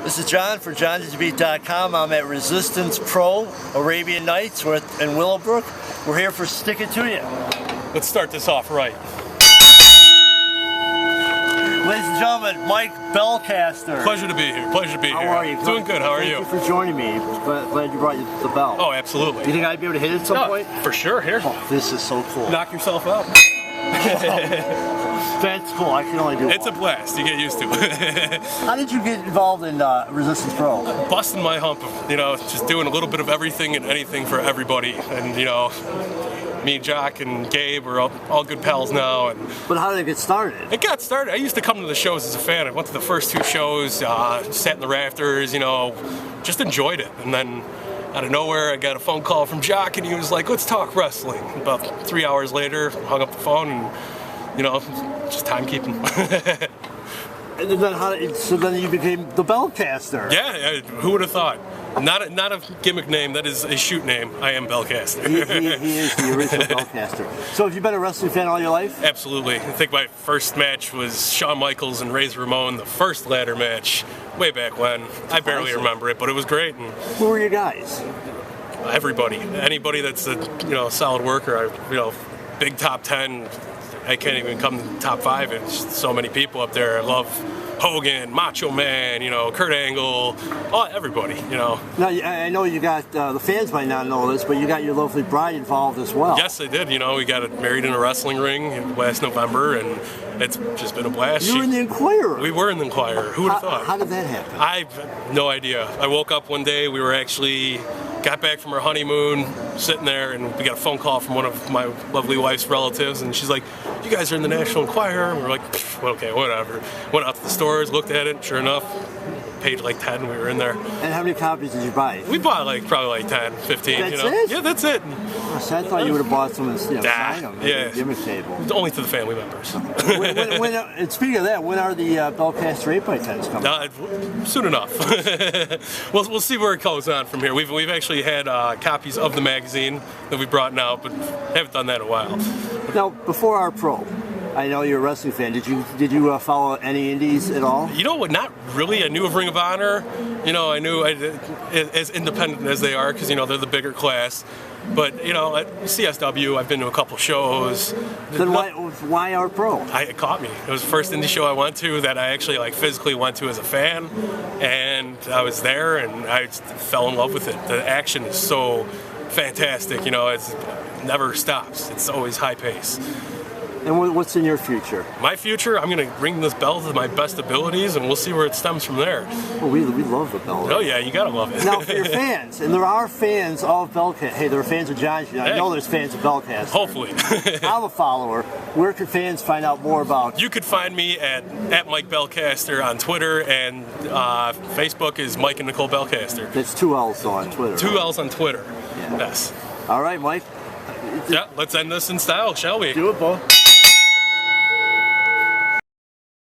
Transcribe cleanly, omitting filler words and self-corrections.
This is John for JohnGyBeat.com. I'm at Resistance Pro Arabian Nights. We're in Willowbrook. We're here for Stick It To You. Let's start this off right. Ladies and gentlemen, Mike Bellcaster. Pleasure to be here. Pleasure to be here. How are you? Doing good. How are you? Thank you for joining me. Glad you brought the bell. Oh, absolutely. You think I'd be able to hit it at some point? For sure. Here. Oh, this is so cool. Knock yourself out. That's cool. I can only do It's a blast. You get used to it. How did you get involved in Resistance Pro? Busting my hump, just doing a little bit of everything and anything for everybody. And, me, Jock, and Gabe are all good pals now. But how did it get started? It got started. I used to come to the shows as a fan. I went to the first 2 shows, sat in the rafters, just enjoyed it. And then out of nowhere, I got a phone call from Jock, and he was like, let's talk wrestling. About 3 hours later, hung up the phone, and, just timekeeping. And then so then you became the Bellcaster. Yeah, who would have thought? Not a gimmick name, that is a shoot name. I am Bellcaster. He is the original Bellcaster. So have you been a wrestling fan all your life? Absolutely. I think my first match was Shawn Michaels and Razor Ramon, the first ladder match, way back when. I barely remember it, but it was great. And who were your guys? Everybody. Anybody that's a solid worker. Big top 10. I can't even come to the top 5. It's so many people up there. I love Hogan, Macho Man, Kurt Angle, everybody, Now, I know you got, the fans might not know this, but you got your lovely bride involved as well. Yes, I did. We got married in a wrestling ring last November, and it's just been a blast. You were in the Inquirer. We were in the Inquirer. Who would have thought? How did that happen? I have no idea. I woke up one day, got back from our honeymoon, sitting there, and we got a phone call from one of my lovely wife's relatives, and she's like, you guys are in the National Enquirer? And we're like, okay, whatever. Went out to the stores, looked at it, sure enough, paid like 10, we were in there. And how many copies did you buy? We bought probably 10, 15, That's it? Yeah, that's it. So I thought you would have bought some and sign them at the gimmick table. Only to the family members. And speaking of that, when are the Bellcaster 8x10s coming? Soon enough. we'll see where it goes on from here. We've actually had copies of the magazine that we brought out, but haven't done that in a while. Now, before our pro, I know you're a wrestling fan. Did you follow any indies at all? You know what? Not really. I knew of Ring of Honor. I knew as independent as they are, because they're the bigger class. But at CSW, I've been to a couple shows. Then why our pro? It caught me. It was the first indie show I went to that I actually physically went to as a fan, and I was there and I just fell in love with it. The action is so fantastic. It never stops. It's always high pace. And what's in your future? My future, I'm going to ring this bell to my best abilities, and we'll see where it stems from there. Well, we love the bell. Oh, yeah, you got to love it. Now, for your fans, and there are fans of Bellcaster. Hey, there are fans of Johngy. I know there's fans of Bellcaster. Hopefully. I'm a follower. Where can fans find out more about you? You could find me at Mike Bellcaster on Twitter, and Facebook is Mike and Nicole Bellcaster. That's 2 L's though on Twitter. 2 L's on Twitter. Yeah. Yes. All right, Mike. Yeah, let's end this in style, shall we? Do it, Bo.